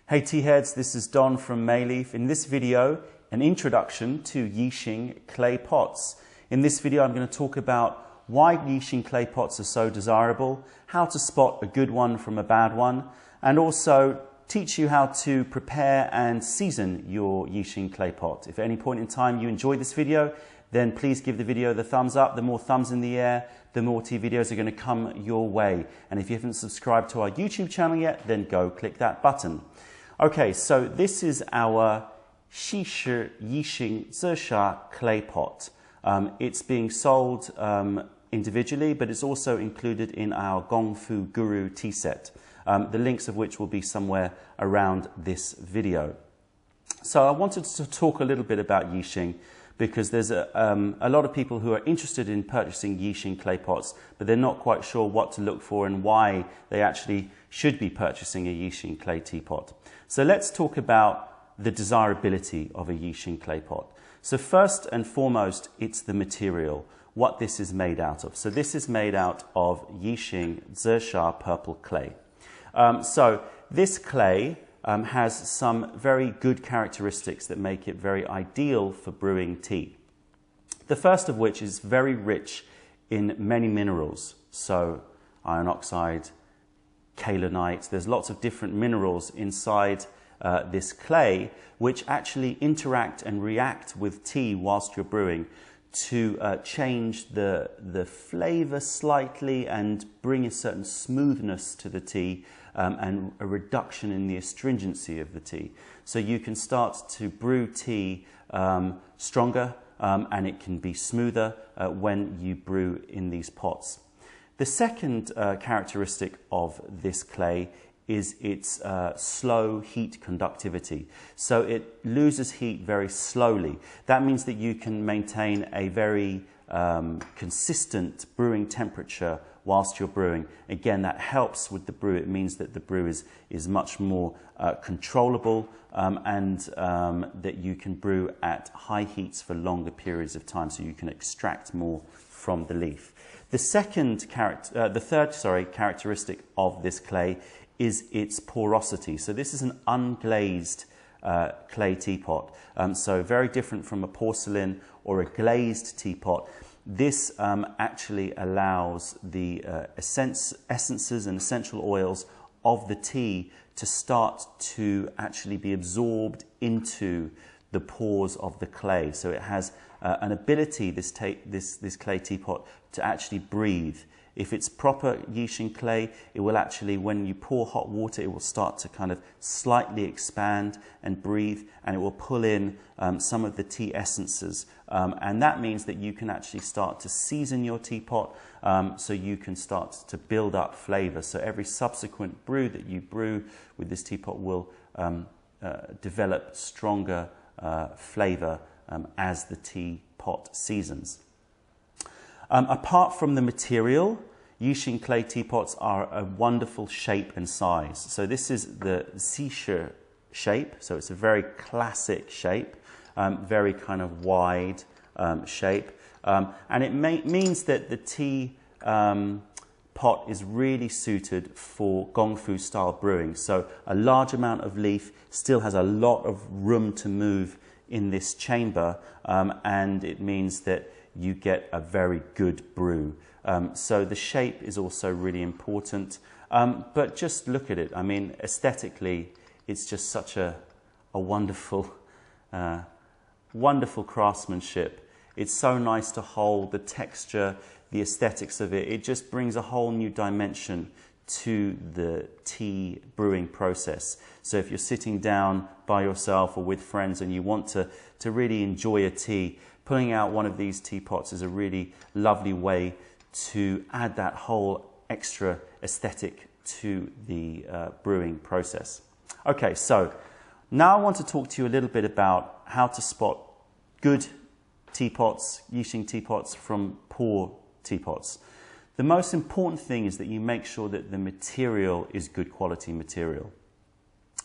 Hey tea heads, this is Don from Mayleaf. In this video, an introduction to Yixing clay pots. In this video, I'm going to talk about why Yixing clay pots are so desirable, how to spot a good one from a bad one, and also teach you how to prepare and season your Yixing clay pot. If at any point in time you enjoyed this video, then please give the video the thumbs up. The more thumbs in the air, the more tea videos are going to come your way. And if you haven't subscribed to our YouTube channel yet, then go click that button. Okay, so this is our Zisha Yixing clay pot. It's being sold individually, but it's also included in our Gongfu Guru tea set, the links of which will be somewhere around this video. So I wanted to talk a little bit about Yixing because there's a lot of people who are interested in purchasing Yixing clay pots, but they're not quite sure what to look for and why they actually should be purchasing a Yixing clay teapot. So let's talk about the desirability of a Yixing clay pot. So first and foremost, it's the material, what this is made out of. So this is made out of Yixing Zisha purple clay. So this clay has some very good characteristics that make it very ideal for brewing tea. The first of which is very rich in many minerals. So iron oxide, kaolinite, there's lots of different minerals inside this clay which actually interact and react with tea whilst you're brewing to change the flavor slightly and bring a certain smoothness to the tea and a reduction in the astringency of the tea. So you can start to brew tea stronger and it can be smoother when you brew in these pots. The second characteristic of this clay is its slow heat conductivity. So it loses heat very slowly. That means that you can maintain a very consistent brewing temperature whilst you're brewing. Again, that helps with the brew. It means that the brew is much more controllable and that you can brew at high heats for longer periods of time, so you can extract more from the leaf. The third characteristic of this clay is its porosity. So this is an unglazed clay teapot. So very different from a porcelain or a glazed teapot. This actually allows the essences and essential oils of the tea to start to actually be absorbed into the pores of the clay. So it has an ability, this clay teapot, to actually breathe. If it's proper Yixing clay, it will actually, when you pour hot water, it will start to kind of slightly expand and breathe, and it will pull in some of the tea essences. And that means that you can actually start to season your teapot, so you can start to build up flavor. So every subsequent brew that you brew with this teapot will develop stronger flavor as the teapot seasons. Apart from the material, Yixing clay teapots are a wonderful shape and size. So this is the Zisha shape, so it's a very classic shape, very kind of wide shape. And it means that the tea pot is really suited for Gongfu style brewing. So a large amount of leaf still has a lot of room to move in this chamber, and it means that you get a very good brew. So the shape is also really important. But just look at it. I mean, aesthetically, it's just such a wonderful, wonderful craftsmanship. It's so nice to hold, the texture, the aesthetics of it. It just brings a whole new dimension to the tea brewing process. So if you're sitting down by yourself or with friends and you want to really enjoy a tea, pulling out one of these teapots is a really lovely way to add that whole extra aesthetic to the brewing process. Okay, so now I want to talk to you a little bit about how to spot good teapots, Yixing teapots, from poor teapots. The most important thing is that you make sure that the material is good quality material.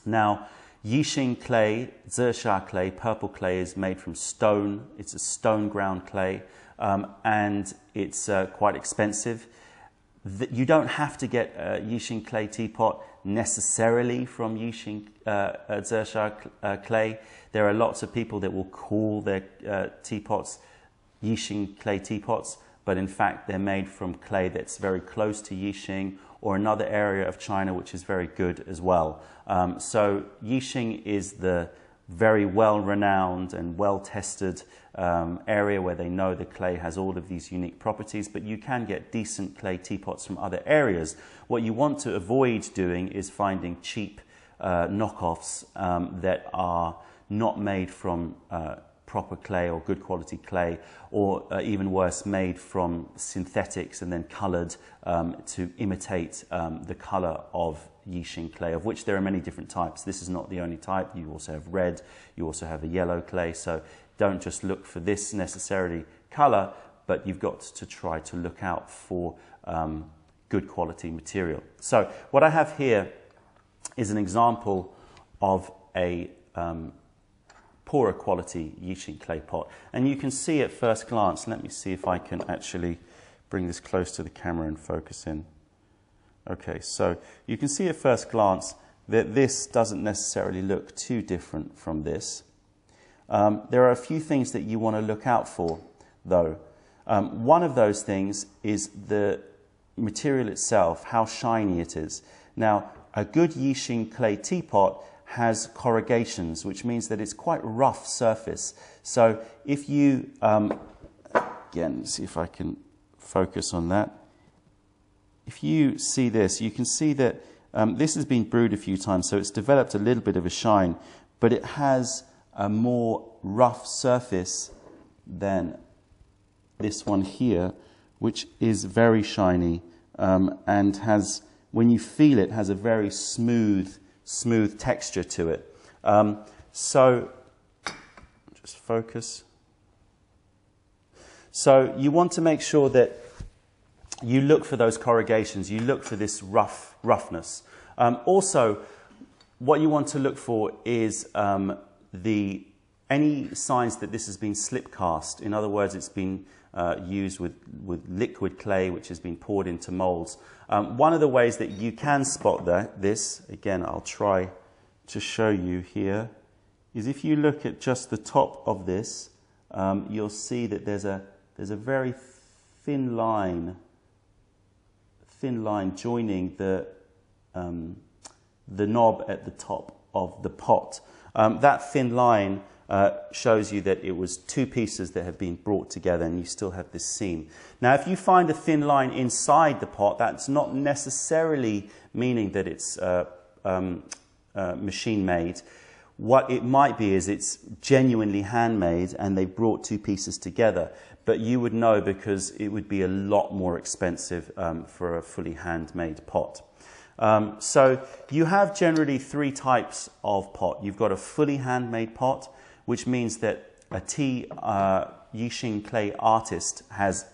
Now, Yixing clay, Zisha clay, purple clay, is made from stone. It's a stone ground clay, and it's quite expensive. You don't have to get a Yixing clay teapot necessarily from Yixing Zisha clay. There are lots of people that will call their teapots Yixing clay teapots, but in fact they're made from clay that's very close to Yixing or another area of China which is very good as well. So Yixing is the very well-renowned and well-tested area where they know the clay has all of these unique properties, but you can get decent clay teapots from other areas. What you want to avoid doing is finding cheap knockoffs that are not made from proper clay or good quality clay, or even worse, made from synthetics and then coloured to imitate the colour of Yixing clay, of which there are many different types. This is not the only type. You also have red, you also have a yellow clay, so don't just look for this necessarily colour, but you've got to try to look out for good quality material. So what I have here is an example of a poorer quality Yixing clay pot, and you can see at first glance, let me see if I can actually bring this close to the camera and focus in. Okay, so you can see at first glance that this doesn't necessarily look too different from this. There are a few things that you want to look out for, though. One of those things is the material itself, how shiny it is. Now, a good Yixing clay teapot has corrugations, which means that it's quite rough surface. So if you, again, see if I can focus on that. If you see this, you can see that this has been brewed a few times, so it's developed a little bit of a shine, but it has a more rough surface than this one here, which is very shiny and has, when you feel it, has a very smooth texture to it. So just focus. So you want to make sure that you look for those corrugations, you look for this roughness. Also, what you want to look for is any signs that this has been slip cast. In other words, it's been used with liquid clay, which has been poured into molds. One of the ways that you can spot this, again, I'll try to show you here, is if you look at just the top of this, you'll see that there's a very thin line joining the knob at the top of the pot. That thin line shows you that it was two pieces that have been brought together and you still have this seam. Now, if you find a thin line inside the pot, that's not necessarily meaning that it's machine made. What it might be is it's genuinely handmade and they brought two pieces together. But you would know because it would be a lot more expensive for a fully handmade pot. So you have generally three types of pot. You've got a fully handmade pot, which means that a Yixing clay artist has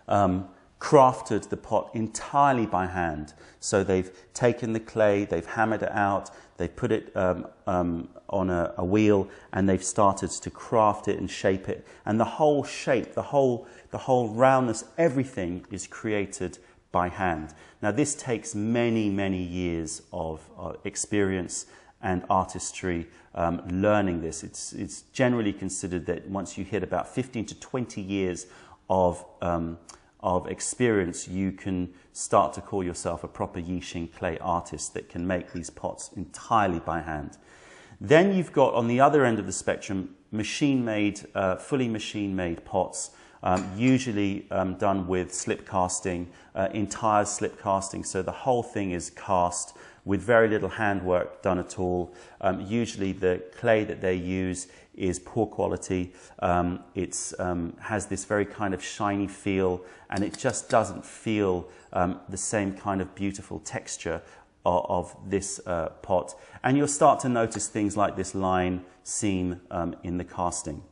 crafted the pot entirely by hand. So they've taken the clay, they've hammered it out, they've put it on a wheel, and they've started to craft it and shape it. And the whole shape, the whole roundness, everything is created by hand. Now this takes many, many years of experience and artistry learning this. It's generally considered that once you hit about 15 to 20 years of experience, you can start to call yourself a proper Yixing clay artist that can make these pots entirely by hand. Then you've got, on the other end of the spectrum, machine-made, fully machine-made pots, usually done with slip casting, entire slip casting, so the whole thing is cast with very little handwork done at all. Usually the clay that they use is poor quality. It has this very kind of shiny feel, and it just doesn't feel the same kind of beautiful texture of this pot. And you'll start to notice things like this line seam in the casting.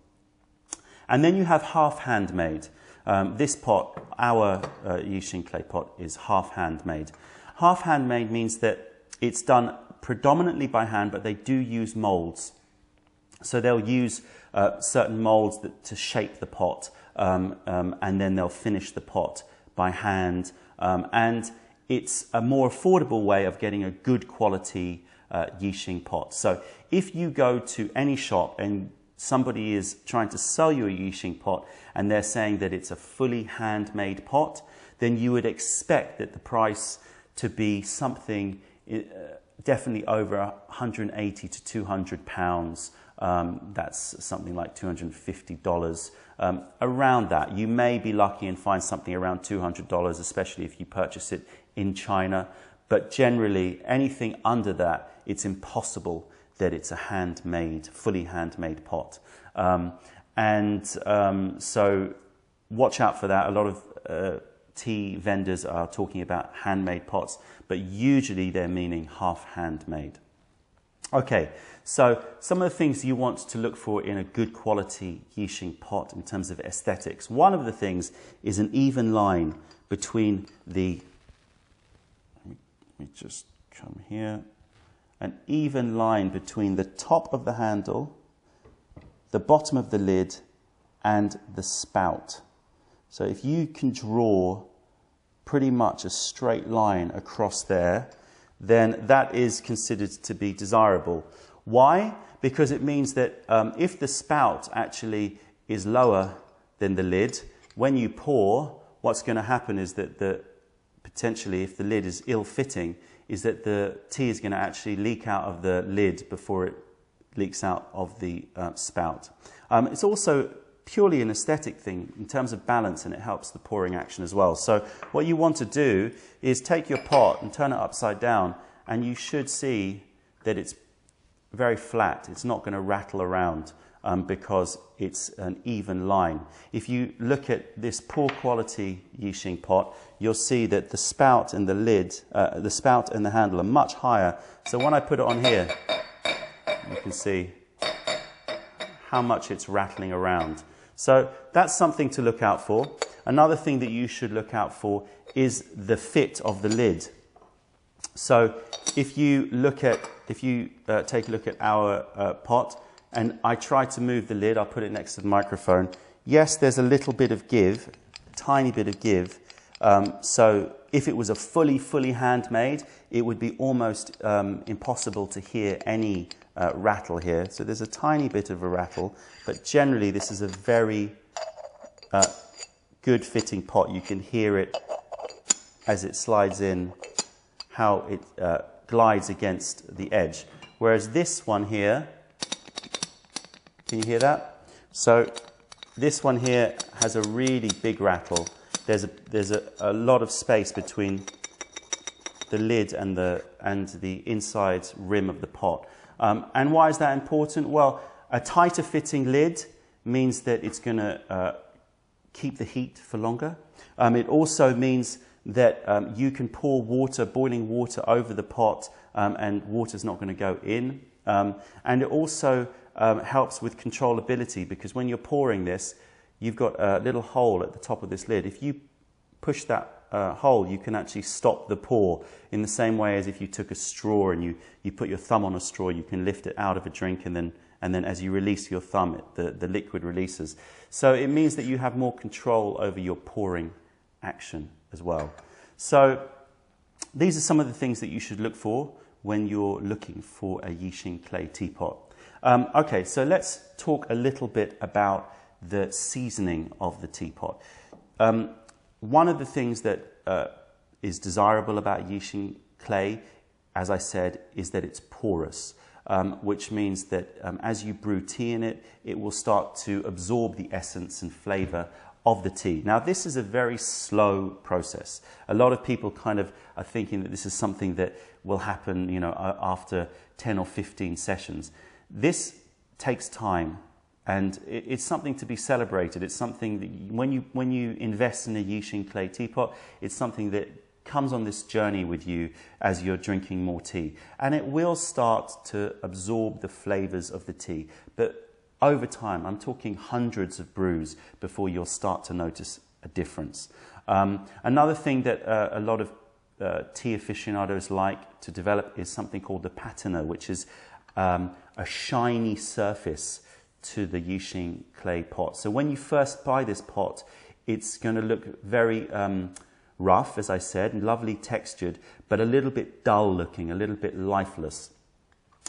And then you have half handmade. This pot, our Yixing clay pot, is half handmade. Half handmade means that it's done predominantly by hand, but they do use molds. So they'll use certain molds to shape the pot, and then they'll finish the pot by hand. And it's a more affordable way of getting a good quality Yixing pot. So if you go to any shop and somebody is trying to sell you a Yixing pot and they're saying that it's a fully handmade pot, then you would expect that the price to be something definitely over 180 to 200 pounds. That's something like $250. Around that. You may be lucky and find something around $200, especially if you purchase it in China. But generally, anything under that, it's impossible that it's a handmade, fully handmade pot. So watch out for that. A lot of tea vendors are talking about handmade pots, but usually they're meaning half handmade. Okay, so some of the things you want to look for in a good quality Yixing pot in terms of aesthetics. One of the things is an even line between the, let me just come here, an even line between the top of the handle, the bottom of the lid, and the spout. So if you can draw pretty much a straight line across there, then that is considered to be desirable. Why? Because it means that if the spout actually is lower than the lid, when you pour, what's going to happen is that potentially, if the lid is ill-fitting, is that the tea is going to actually leak out of the lid before it leaks out of the spout. It's also purely an aesthetic thing in terms of balance, and it helps the pouring action as well. So what you want to do is take your pot and turn it upside down, and you should see that it's very flat. It's not going to rattle around because it's an even line. If you look at this poor quality Yixing pot, you'll see that the spout and the lid, the spout and the handle are much higher. So when I put it on here, you can see how much it's rattling around. So that's something to look out for. Another thing that you should look out for is the fit of the lid. So if you take a look at our pot, and I try to move the lid, I'll put it next to the microphone. Yes, there's a little bit of give, a tiny bit of give. So if it was a fully handmade, it would be almost impossible to hear any rattle here. So there's a tiny bit of a rattle, but generally this is a very good fitting pot. You can hear it as it slides in, how it glides against the edge. Whereas this one here, can you hear that? So this one here has a really big rattle. There's a lot of space between the lid and the inside rim of the pot. And why is that important? Well, a tighter fitting lid means that it's going to keep the heat for longer. It also means that you can pour water, boiling water, over the pot, and water's not going to go in. And it also helps with controllability, because when you're pouring this, you've got a little hole at the top of this lid. If you push that hole, you can actually stop the pour, in the same way as if you took a straw and you put your thumb on a straw, you can lift it out of a drink, and then as you release your thumb, the liquid releases. So it means that you have more control over your pouring action as well. So these are some of the things that you should look for when you're looking for a Yixing clay teapot. Okay, so let's talk a little bit about the seasoning of the teapot. One of the things that is desirable about Yixing clay, as I said, is that it's porous, which means that as you brew tea in it, it will start to absorb the essence and flavor of the tea. Now, this is a very slow process. A lot of people kind of are thinking that this is something that will happen, you know, after 10 or 15 sessions. This takes time, and it's something to be celebrated. It's something that when you invest in a Yixing clay teapot, it's something that comes on this journey with you as you're drinking more tea. And it will start to absorb the flavors of the tea. But over time, I'm talking hundreds of brews before you'll start to notice a difference. Another thing that a lot of tea aficionados like to develop is something called the patina, which is a shiny surface to the Yixing clay pot. So when you first buy this pot, it's going to look very rough, as I said, lovely textured, but a little bit dull looking, a little bit lifeless.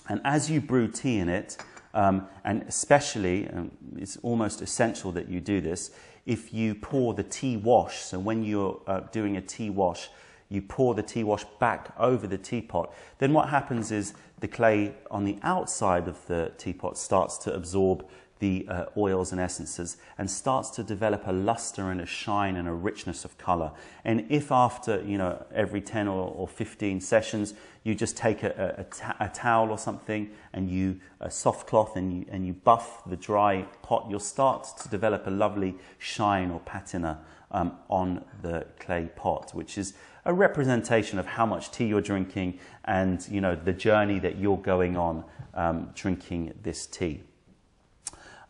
And as you brew tea in it, and especially, it's almost essential that you do this, if you pour the tea wash, so when you're doing a tea wash, you pour the tea wash back over the teapot, then what happens is the clay on the outside of the teapot starts to absorb the oils and essences and starts to develop a luster and a shine and a richness of color. And if after, every 10 or 15 sessions, you just take a towel or something and a soft cloth and you buff the dry pot, you'll start to develop a lovely shine or patina on the clay pot, which is a representation of how much tea you're drinking and, the journey that you're going on drinking this tea.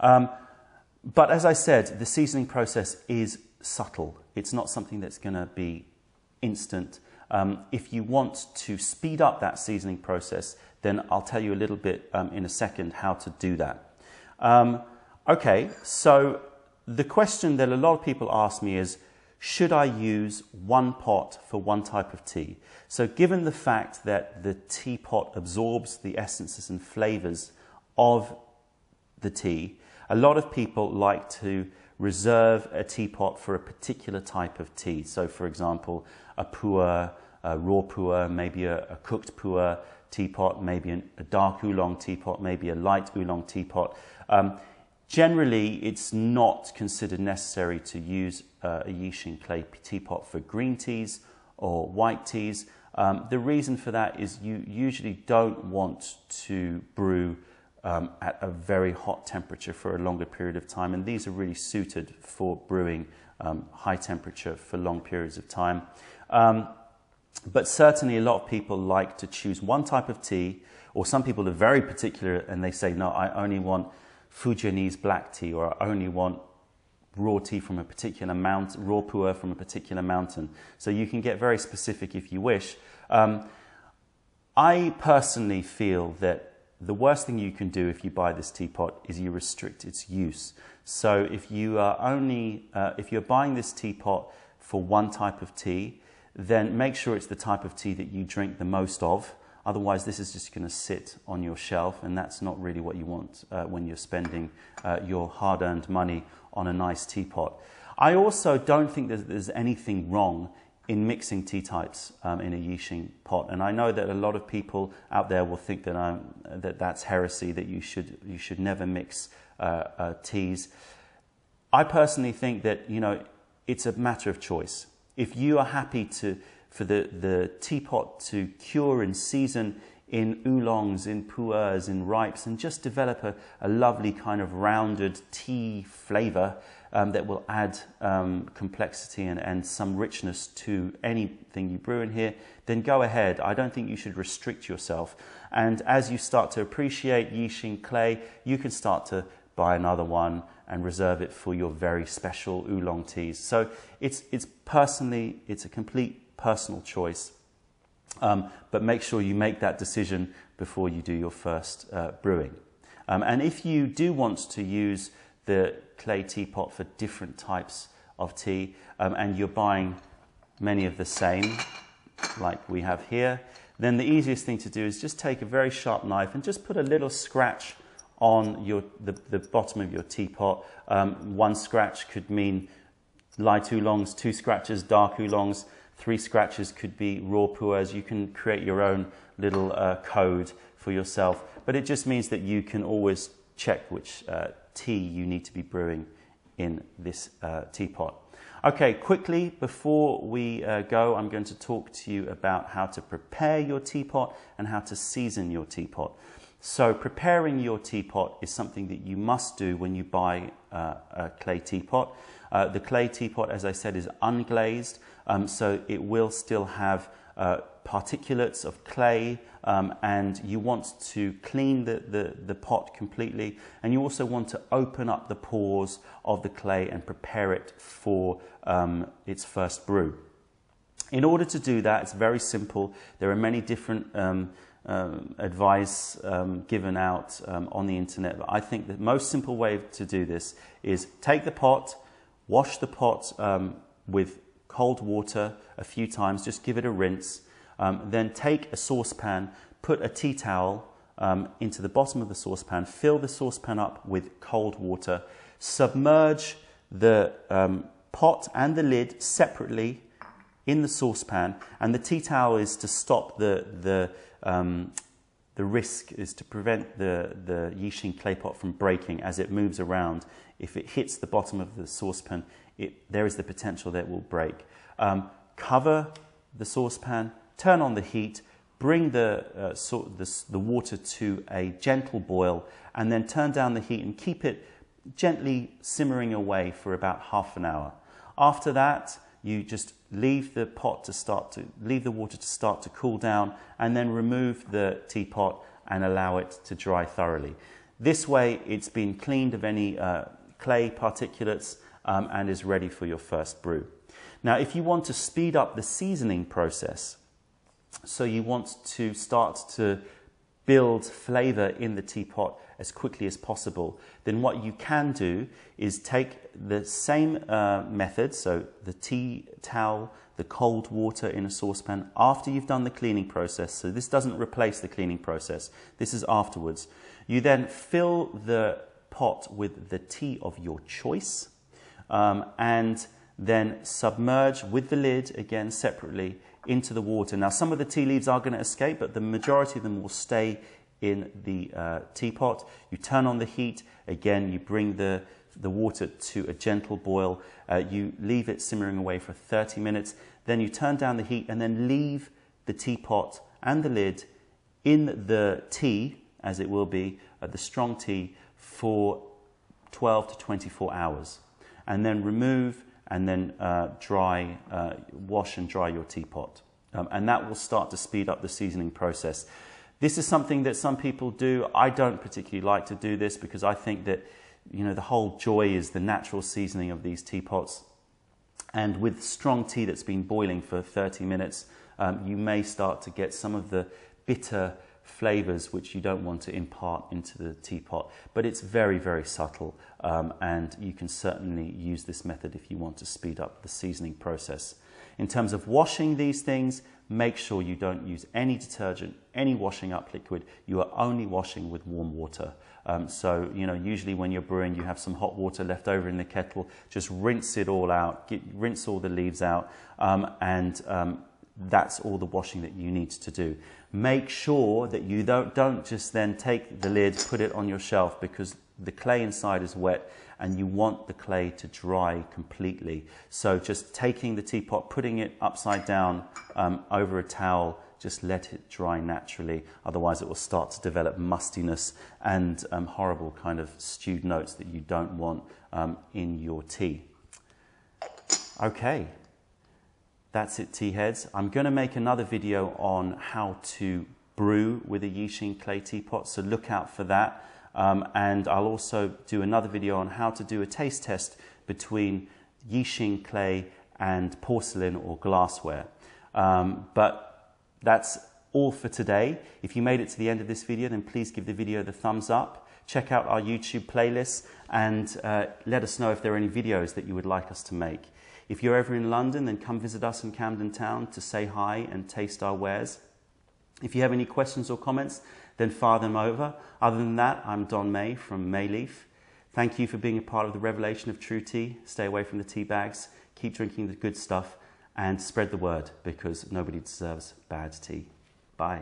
But as I said, the seasoning process is subtle. It's not something that's going to be instant. If you want to speed up that seasoning process, then I'll tell you a little bit in a second how to do that. Okay, so the question that a lot of people ask me is, should I use one pot for one type of tea? So given the fact that the teapot absorbs the essences and flavors of the tea, a lot of people like to reserve a teapot for a particular type of tea. So for example, a pu'er, a raw pu'er, maybe a cooked pu'er teapot, maybe a dark oolong teapot, maybe a light oolong teapot. Generally, it's not considered necessary to use a Yixing clay teapot for green teas or white teas. The reason for that is you usually don't want to brew at a very hot temperature for a longer period of time, and these are really suited for brewing high temperature for long periods of time. But certainly a lot of people like to choose one type of tea, or some people are very particular and they say, no, I only want Fujianese black tea, or I only want raw tea from a particular mountain, raw pu'er from a particular mountain. So you can get very specific if you wish. I personally feel that the worst thing you can do if you buy this teapot is you restrict its use. So if you are if you're buying this teapot for one type of tea, then make sure it's the type of tea that you drink the most of. Otherwise, this is just going to sit on your shelf, and that's not really what you want when you're spending your hard-earned money on a nice teapot. I also don't think that there's anything wrong in mixing tea types in a Yixing pot, and I know that a lot of people out there will think that that's heresy, that you should never mix teas. I personally think that it's a matter of choice. If you are happy for the teapot to cure and season in oolongs, in pu'ers, in ripes, and just develop a lovely kind of rounded tea flavor that will add complexity and some richness to anything you brew in here, then go ahead. I don't think you should restrict yourself. And as you start to appreciate Yixing clay, you can start to buy another one and reserve it for your very special oolong teas. So it's a complete personal choice. But make sure you make that decision before you do your first brewing. And if you do want to use the clay teapot for different types of tea, and you're buying many of the same, like we have here, then the easiest thing to do is just take a very sharp knife and just put a little scratch on the bottom of your teapot. One scratch could mean light oolongs, 2 scratches dark oolongs, 3 scratches could be raw pu'ers. You can create your own little code for yourself, but it just means that you can always check which tea you need to be brewing in this teapot. Okay, quickly before we go, I'm going to talk to you about how to prepare your teapot and how to season your teapot. So preparing your teapot is something that you must do when you buy a clay teapot. The clay teapot, as I said, is unglazed, so it will still have particulates of clay, and you want to clean the pot completely, and you also want to open up the pores of the clay and prepare it for its first brew. In order to do that, it's very simple. There are many different advice given out on the internet, but I think the most simple way to do this is take the pot, wash the pot with cold water a few times, just give it a rinse. Then take a saucepan, put a tea towel into the bottom of the saucepan, fill the saucepan up with cold water, submerge the pot and the lid separately in the saucepan, and the tea towel is to stop the risk, is to prevent the Yixing clay pot from breaking as it moves around. If it hits the bottom of the saucepan, there is the potential that it will break. Cover the saucepan, turn on the heat, bring the water to a gentle boil, and then turn down the heat and keep it gently simmering away for about half an hour. After that, you just leave the water to start to cool down, and then remove the teapot and allow it to dry thoroughly. This way, it's been cleaned of any clay particulates and is ready for your first brew. Now, if you want to speed up the seasoning process, so you want to start to build flavor in the teapot as quickly as possible, then what you can do is take the same method, so the tea towel, the cold water in a saucepan after you've done the cleaning process. So this doesn't replace the cleaning process, this is afterwards. You then fill the pot with the tea of your choice, and then submerge with the lid again separately into the water. Now, some of the tea leaves are going to escape, but the majority of them will stay in the teapot. You turn on the heat. Again, you bring the water to a gentle boil. You leave it simmering away for 30 minutes. Then you turn down the heat and then leave the teapot and the lid in the tea, as it will be, the strong tea, for 12 to 24 hours. And then remove and then wash and dry your teapot. And that will start to speed up the seasoning process. This is something that some people do. I don't particularly like to do this because I think that, you know, the whole joy is the natural seasoning of these teapots. And with strong tea that's been boiling for 30 minutes, you may start to get some of the bitter flavors which you don't want to impart into the teapot. But it's very, very subtle, and you can certainly use this method if you want to speed up the seasoning process. In terms of washing these things, make sure you don't use any detergent, any washing up liquid. You are only washing with warm water. So, you know, usually when you're brewing, you have some hot water left over in the kettle. Just rinse it all out, rinse all the leaves out, and that's all the washing that you need to do. Make sure that you don't just then take the lid, put it on your shelf, because the clay inside is wet and you want the clay to dry completely. So just taking the teapot, putting it upside down over a towel, just let it dry naturally. Otherwise it will start to develop mustiness and horrible kind of stewed notes that you don't want in your tea. Okay. That's it, tea heads. I'm going to make another video on how to brew with a Yixing clay teapot, so look out for that. And I'll also do another video on how to do a taste test between Yixing clay and porcelain or glassware. But that's all for today. If you made it to the end of this video, then please give the video the thumbs up. Check out our YouTube playlists and let us know if there are any videos that you would like us to make. If you're ever in London, then come visit us in Camden Town to say hi and taste our wares. If you have any questions or comments, then fire them over. Other than that, I'm Don May from Mayleaf. Thank you for being a part of the revelation of true tea. Stay away from the tea bags, keep drinking the good stuff, and spread the word, because nobody deserves bad tea. Bye.